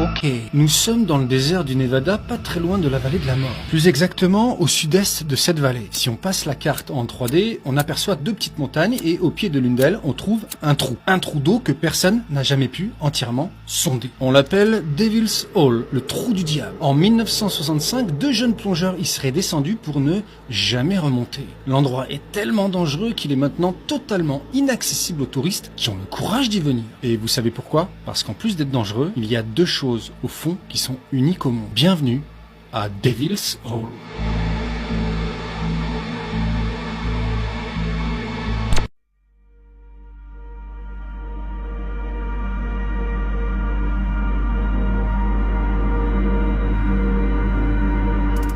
Ok, nous sommes dans le désert du Nevada, pas très loin de la vallée de la mort. Plus exactement, au sud-est de cette vallée. Si on passe la carte en 3D, on aperçoit deux petites montagnes et au pied de l'une d'elles, on trouve un trou. Un trou d'eau que personne n'a jamais pu entièrement sonder. On l'appelle Devil's Hole, le trou du diable. En 1965, deux jeunes plongeurs y seraient descendus pour ne jamais remonter. L'endroit est tellement dangereux qu'il est maintenant totalement inaccessible aux touristes qui ont le courage d'y venir. Et vous savez pourquoi? Parce qu'en plus d'être dangereux, il y a deux choses au fond qui sont uniques au monde. Bienvenue à Devil's Hole.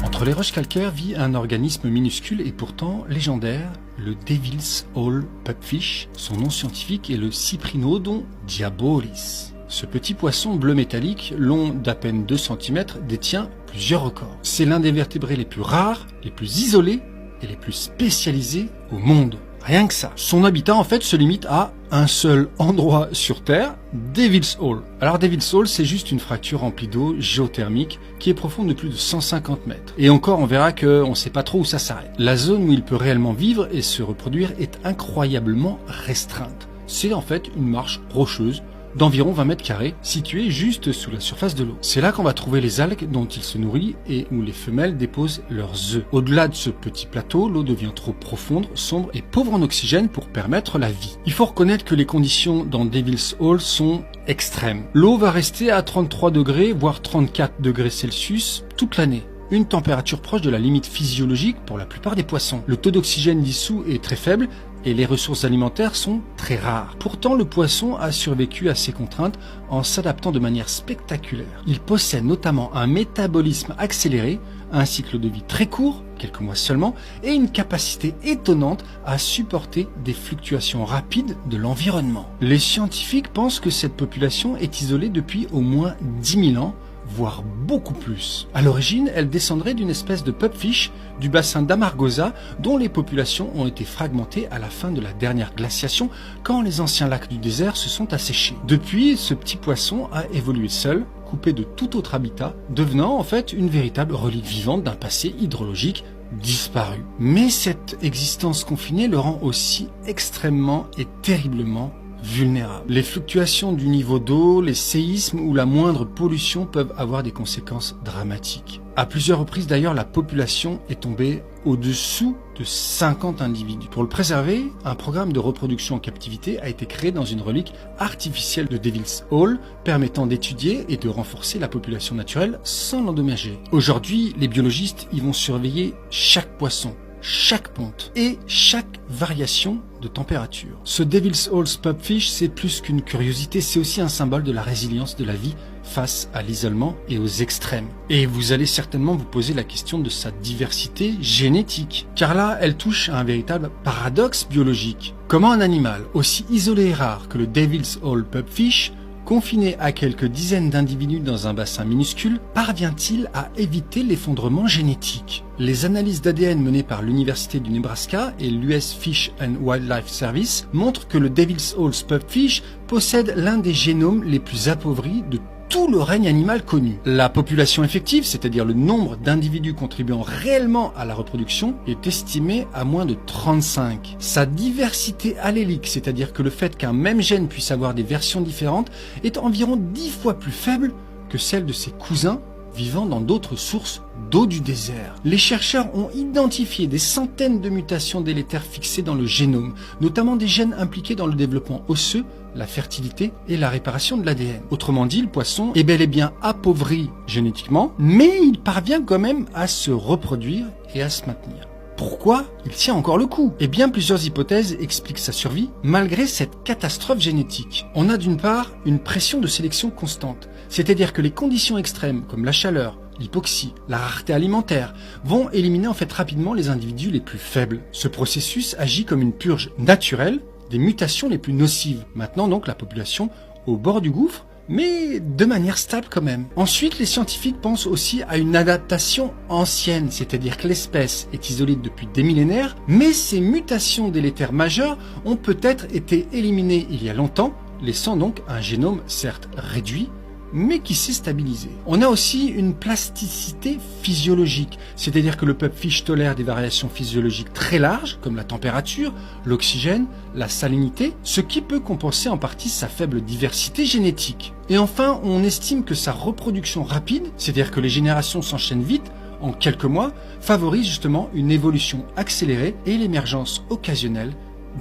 Entre les roches calcaires vit un organisme minuscule et pourtant légendaire, le Devil's Hole Pupfish. Son nom scientifique est le Cyprinodon diabolis. Ce petit poisson bleu métallique, long d'à peine 2 cm, détient plusieurs records. C'est l'un des vertébrés les plus rares, les plus isolés et les plus spécialisés au monde. Rien que ça. Son habitat en fait se limite à un seul endroit sur Terre, Devil's Hole. Alors Devil's Hole, c'est juste une fracture remplie d'eau géothermique qui est profonde de plus de 150 mètres. Et encore, on verra qu'on ne sait pas trop où ça s'arrête. La zone où il peut réellement vivre et se reproduire est incroyablement restreinte. C'est en fait une marche rocheuse d'environ 20 mètres carrés, située juste sous la surface de l'eau. C'est là qu'on va trouver les algues dont il se nourrit et où les femelles déposent leurs œufs. Au-delà de ce petit plateau, l'eau devient trop profonde, sombre et pauvre en oxygène pour permettre la vie. Il faut reconnaître que les conditions dans Devil's Hole sont extrêmes. L'eau va rester à 33 degrés, voire 34 degrés Celsius toute l'année. Une température proche de la limite physiologique pour la plupart des poissons. Le taux d'oxygène dissous est très faible et les ressources alimentaires sont très rares. Pourtant, le poisson a survécu à ces contraintes en s'adaptant de manière spectaculaire. Il possède notamment un métabolisme accéléré, un cycle de vie très court, quelques mois seulement, et une capacité étonnante à supporter des fluctuations rapides de l'environnement. Les scientifiques pensent que cette population est isolée depuis au moins 10 000 ans, voire beaucoup plus. À l'origine, elle descendrait d'une espèce de pupfish du bassin d'Amargosa dont les populations ont été fragmentées à la fin de la dernière glaciation quand les anciens lacs du désert se sont asséchés. Depuis, ce petit poisson a évolué seul, coupé de tout autre habitat, devenant en fait une véritable relique vivante d'un passé hydrologique disparu. Mais cette existence confinée le rend aussi extrêmement et terriblement vulnérables. Les fluctuations du niveau d'eau, les séismes ou la moindre pollution peuvent avoir des conséquences dramatiques. À plusieurs reprises d'ailleurs, la population est tombée au-dessous de 50 individus. Pour le préserver, un programme de reproduction en captivité a été créé dans une relique artificielle de Devil's Hole, permettant d'étudier et de renforcer la population naturelle sans l'endommager. Aujourd'hui, les biologistes y vont surveiller chaque poisson, chaque ponte et chaque variation de température. Ce Devil's Hole Pupfish, c'est plus qu'une curiosité, c'est aussi un symbole de la résilience de la vie face à l'isolement et aux extrêmes. Et vous allez certainement vous poser la question de sa diversité génétique, car là, elle touche à un véritable paradoxe biologique. Comment un animal aussi isolé et rare que le Devil's Hole Pupfish, confiné à quelques dizaines d'individus dans un bassin minuscule, parvient-il à éviter l'effondrement génétique? Les analyses d'ADN menées par l'Université du Nebraska et l'US Fish and Wildlife Service montrent que le Devil's Hole Pupfish possède l'un des génomes les plus appauvris de tout le règne animal connu. La population effective, c'est-à-dire le nombre d'individus contribuant réellement à la reproduction, est estimée à moins de 35. Sa diversité allélique, c'est-à-dire que le fait qu'un même gène puisse avoir des versions différentes, est environ 10 fois plus faible que celle de ses cousins vivant dans d'autres sources d'eau du désert. Les chercheurs ont identifié des centaines de mutations délétères fixées dans le génome, notamment des gènes impliqués dans le développement osseux, la fertilité et la réparation de l'ADN. Autrement dit, le poisson est bel et bien appauvri génétiquement, mais il parvient quand même à se reproduire et à se maintenir. Pourquoi il tient encore le coup? Eh bien, plusieurs hypothèses expliquent sa survie malgré cette catastrophe génétique. On a d'une part une pression de sélection constante, c'est-à-dire que les conditions extrêmes comme la chaleur, l'hypoxie, la rareté alimentaire vont éliminer en fait rapidement les individus les plus faibles. Ce processus agit comme une purge naturelle des mutations les plus nocives. Maintenant donc la population au bord du gouffre, mais de manière stable quand même. Ensuite, les scientifiques pensent aussi à une adaptation ancienne, c'est-à-dire que l'espèce est isolée depuis des millénaires, mais ces mutations délétères majeures ont peut-être été éliminées il y a longtemps, laissant donc un génome certes réduit, mais qui s'est stabilisé. On a aussi une plasticité physiologique, c'est-à-dire que le pupfish tolère des variations physiologiques très larges, comme la température, l'oxygène, la salinité, ce qui peut compenser en partie sa faible diversité génétique. Et enfin, on estime que sa reproduction rapide, c'est-à-dire que les générations s'enchaînent vite, en quelques mois, favorise justement une évolution accélérée et l'émergence occasionnelle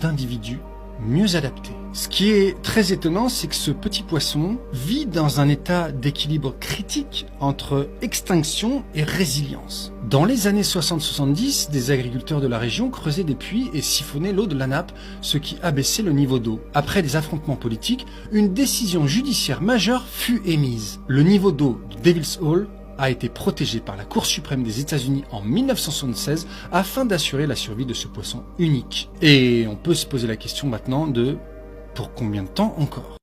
d'individus mieux adaptés. Ce qui est très étonnant, c'est que ce petit poisson vit dans un état d'équilibre critique entre extinction et résilience. Dans les années 60-70, des agriculteurs de la région creusaient des puits et siphonnaient l'eau de la nappe, ce qui abaissait le niveau d'eau. Après des affrontements politiques, une décision judiciaire majeure fut émise. Le niveau d'eau de Devil's Hall a été protégé par la Cour suprême des États-Unis en 1976 afin d'assurer la survie de ce poisson unique. Et on peut se poser la question maintenant de pour combien de temps encore ?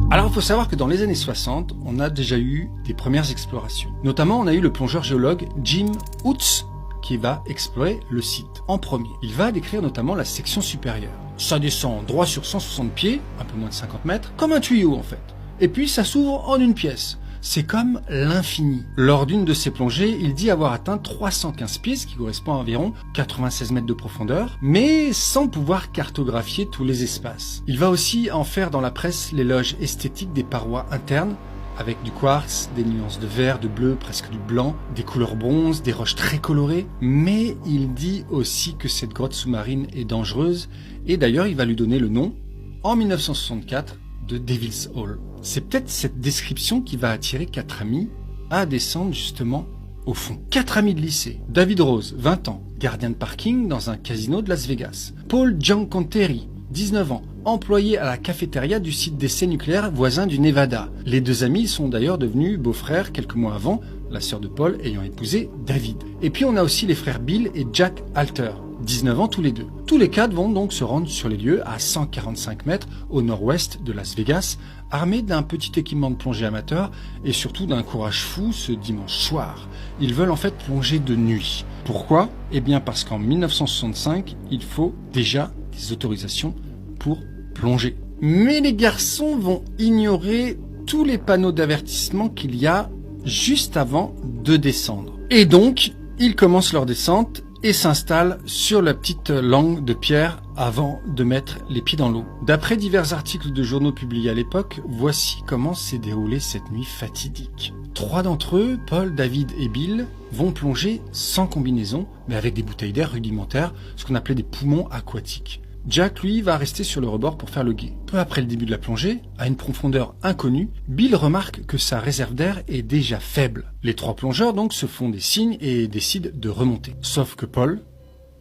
Alors il faut savoir que dans les années 60, on a déjà eu des premières explorations. Notamment, on a eu le plongeur géologue Jim Oates qui va explorer le site en premier. Il va décrire notamment la section supérieure. Ça descend droit sur 160 pieds, un peu moins de 50 mètres, comme un tuyau en fait. Et puis ça s'ouvre en une pièce. C'est comme l'infini. Lors d'une de ses plongées, il dit avoir atteint 315 pieds, ce qui correspond à environ 96 mètres de profondeur, mais sans pouvoir cartographier tous les espaces. Il va aussi en faire dans la presse l'éloge esthétique des parois internes, avec du quartz, des nuances de vert, de bleu, presque du blanc, des couleurs bronze, des roches très colorées. Mais il dit aussi que cette grotte sous-marine est dangereuse, et d'ailleurs il va lui donner le nom, en 1964, de Devil's Hall. C'est peut-être cette description qui va attirer 4 amis à descendre justement au fond. 4 amis de lycée. David Rose, 20 ans, gardien de parking dans un casino de Las Vegas. Paul Gianconteri, 19 ans, employé à la cafétéria du site d'essai nucléaire voisin du Nevada. Les deux amis sont d'ailleurs devenus beaux-frères quelques mois avant, la sœur de Paul ayant épousé David. Et puis on a aussi les frères Bill et Jack Alter, 19 ans tous les deux. Tous les 4 vont donc se rendre sur les lieux à 145 mètres au nord-ouest de Las Vegas, armés d'un petit équipement de plongée amateur et surtout d'un courage fou ce dimanche soir. Ils veulent en fait plonger de nuit. Pourquoi ? Eh bien parce qu'en 1965, il faut déjà des autorisations pour plonger. Mais les garçons vont ignorer tous les panneaux d'avertissement qu'il y a juste avant de descendre. Et donc, ils commencent leur descente et s'installent sur la petite langue de pierre avant de mettre les pieds dans l'eau. D'après divers articles de journaux publiés à l'époque, voici comment s'est déroulée cette nuit fatidique. 3 d'entre eux, Paul, David et Bill, vont plonger sans combinaison, mais avec des bouteilles d'air rudimentaires, ce qu'on appelait des poumons aquatiques. Jack, lui, va rester sur le rebord pour faire le guet. Peu après le début de la plongée, à une profondeur inconnue, Bill remarque que sa réserve d'air est déjà faible. Les 3 plongeurs donc se font des signes et décident de remonter. Sauf que Paul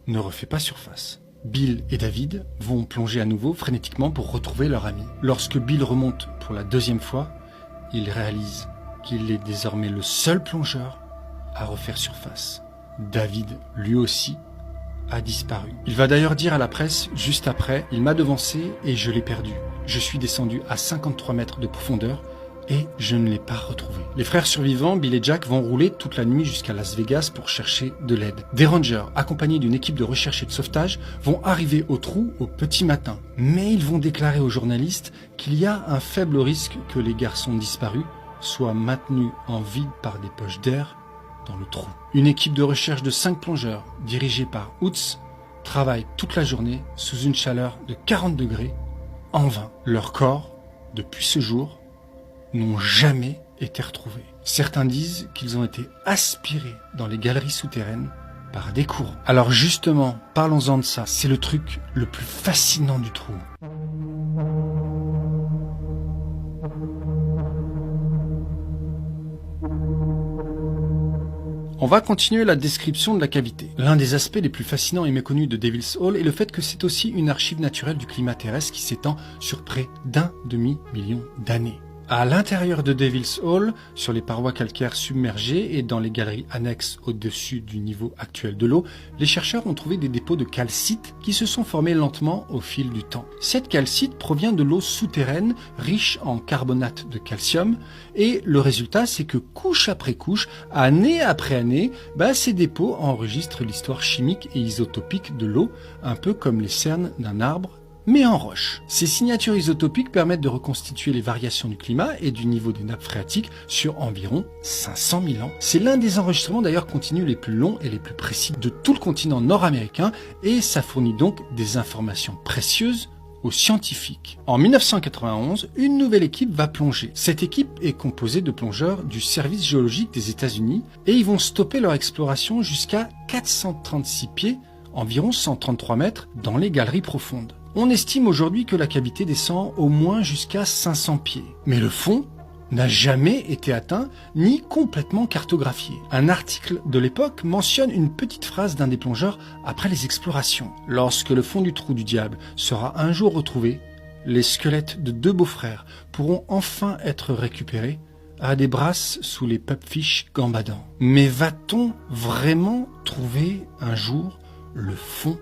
ne refait pas surface. Bill et David vont plonger à nouveau frénétiquement pour retrouver leur ami. Lorsque Bill remonte pour la 2e fois, il réalise qu'il est désormais le seul plongeur à refaire surface. David, lui aussi, a disparu. Il va d'ailleurs dire à la presse, juste après, « Il m'a devancé et je l'ai perdu. Je suis descendu à 53 mètres de profondeur et je ne l'ai pas retrouvé. » Les frères survivants, Bill et Jack, vont rouler toute la nuit jusqu'à Las Vegas pour chercher de l'aide. Des rangers, accompagnés d'une équipe de recherche et de sauvetage, vont arriver au trou au petit matin. Mais ils vont déclarer aux journalistes qu'il y a un faible risque que les garçons disparus soient maintenus en vie par des poches d'air dans le trou. Une équipe de recherche de 5 plongeurs, dirigée par Oates, travaille toute la journée sous une chaleur de 40 degrés, en vain. Leurs corps, depuis ce jour, n'ont jamais été retrouvés. Certains disent qu'ils ont été aspirés dans les galeries souterraines par des courants. Alors justement, parlons-en de ça. C'est le truc le plus fascinant du trou. On va continuer la description de la cavité. L'un des aspects les plus fascinants et méconnus de Devil's Hall est le fait que c'est aussi une archive naturelle du climat terrestre qui s'étend sur près d'1 demi-million d'années. À l'intérieur de Devil's Hall, sur les parois calcaires submergées et dans les galeries annexes au-dessus du niveau actuel de l'eau, les chercheurs ont trouvé des dépôts de calcite qui se sont formés lentement au fil du temps. Cette calcite provient de l'eau souterraine riche en carbonate de calcium et le résultat c'est que couche après couche, année après année, ces dépôts enregistrent l'histoire chimique et isotopique de l'eau, un peu comme les cernes d'un arbre mais en roche. Ces signatures isotopiques permettent de reconstituer les variations du climat et du niveau des nappes phréatiques sur environ 500 000 ans. C'est l'un des enregistrements d'ailleurs continus les plus longs et les plus précis de tout le continent nord-américain et ça fournit donc des informations précieuses aux scientifiques. En 1991, une nouvelle équipe va plonger. Cette équipe est composée de plongeurs du service géologique des États-Unis et ils vont stopper leur exploration jusqu'à 436 pieds, environ 133 mètres, dans les galeries profondes. On estime aujourd'hui que la cavité descend au moins jusqu'à 500 pieds. Mais le fond n'a jamais été atteint ni complètement cartographié. Un article de l'époque mentionne une petite phrase d'un des plongeurs après les explorations. Lorsque le fond du trou du diable sera un jour retrouvé, les squelettes de 2 beaux-frères pourront enfin être récupérés à des brasses sous les pupfish gambadants. Mais va-t-on vraiment trouver un jour le fond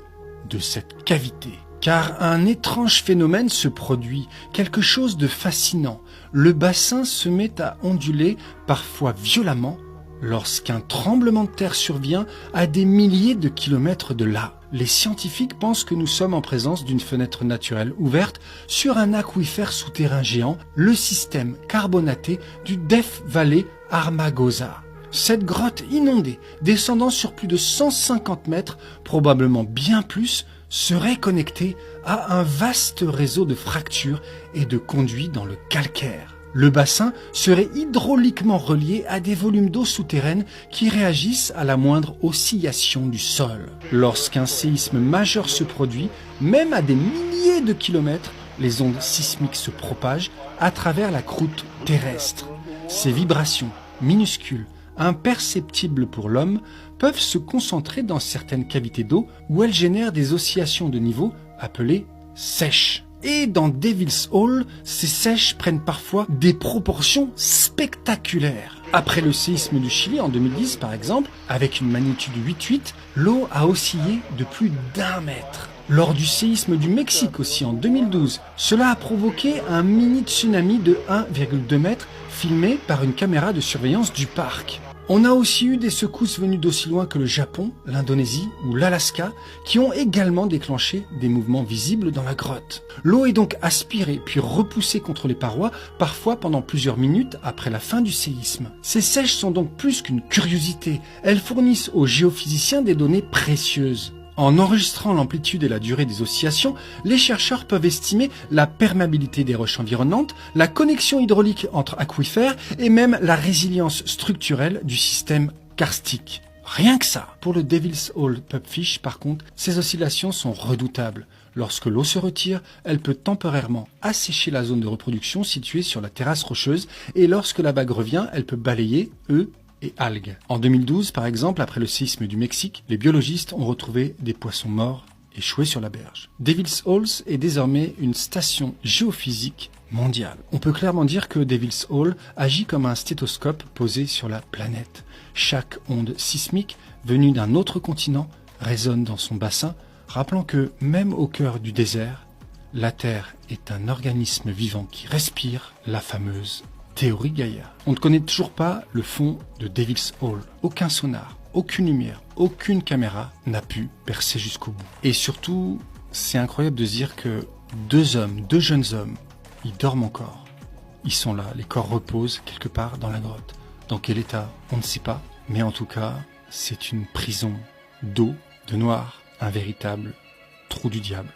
de cette cavité ? Car un étrange phénomène se produit, quelque chose de fascinant. Le bassin se met à onduler, parfois violemment, lorsqu'un tremblement de terre survient à des milliers de kilomètres de là. Les scientifiques pensent que nous sommes en présence d'une fenêtre naturelle ouverte sur un aquifère souterrain géant, le système carbonaté du Death Valley Armagosa. Cette grotte inondée, descendant sur plus de 150 mètres, probablement bien plus, serait connectée à un vaste réseau de fractures et de conduits dans le calcaire. Le bassin serait hydrauliquement relié à des volumes d'eau souterraine qui réagissent à la moindre oscillation du sol. Lorsqu'un séisme majeur se produit, même à des milliers de kilomètres, les ondes sismiques se propagent à travers la croûte terrestre. Ces vibrations minuscules, imperceptibles pour l'homme, peuvent se concentrer dans certaines cavités d'eau où elles génèrent des oscillations de niveau appelées sèches. Et dans Devil's Hall, ces sèches prennent parfois des proportions spectaculaires. Après le séisme du Chili en 2010 par exemple, avec une magnitude 8,8, l'eau a oscillé de plus d'1 mètre. Lors du séisme du Mexique aussi en 2012, cela a provoqué un mini tsunami de 1,2 mètre filmé par une caméra de surveillance du parc. On a aussi eu des secousses venues d'aussi loin que le Japon, l'Indonésie ou l'Alaska qui ont également déclenché des mouvements visibles dans la grotte. L'eau est donc aspirée puis repoussée contre les parois, parfois pendant plusieurs minutes après la fin du séisme. Ces sèches sont donc plus qu'une curiosité, elles fournissent aux géophysiciens des données précieuses. En enregistrant l'amplitude et la durée des oscillations, les chercheurs peuvent estimer la perméabilité des roches environnantes, la connexion hydraulique entre aquifères et même la résilience structurelle du système karstique. Rien que ça. Pour le Devil's Hall pupfish, par contre, ces oscillations sont redoutables. Lorsque l'eau se retire, elle peut temporairement assécher la zone de reproduction située sur la terrasse rocheuse et lorsque la vague revient, elle peut balayer œufs et algues. En 2012, par exemple, après le séisme du Mexique, les biologistes ont retrouvé des poissons morts échoués sur la berge. Devil's Hall est désormais une station géophysique mondiale. On peut clairement dire que Devil's Hall agit comme un stéthoscope posé sur la planète. Chaque onde sismique venue d'un autre continent résonne dans son bassin, rappelant que même au cœur du désert, la Terre est un organisme vivant qui respire, la fameuse théorie Gaïa. On ne connaît toujours pas le fond de Devil's Hall. Aucun sonar, aucune lumière, aucune caméra n'a pu percer jusqu'au bout. Et surtout, c'est incroyable de se dire que 2 jeunes hommes, ils dorment encore. Ils sont là, les corps reposent quelque part dans la grotte. Dans quel état, on ne sait pas. Mais en tout cas, c'est une prison d'eau, de noir, un véritable trou du diable.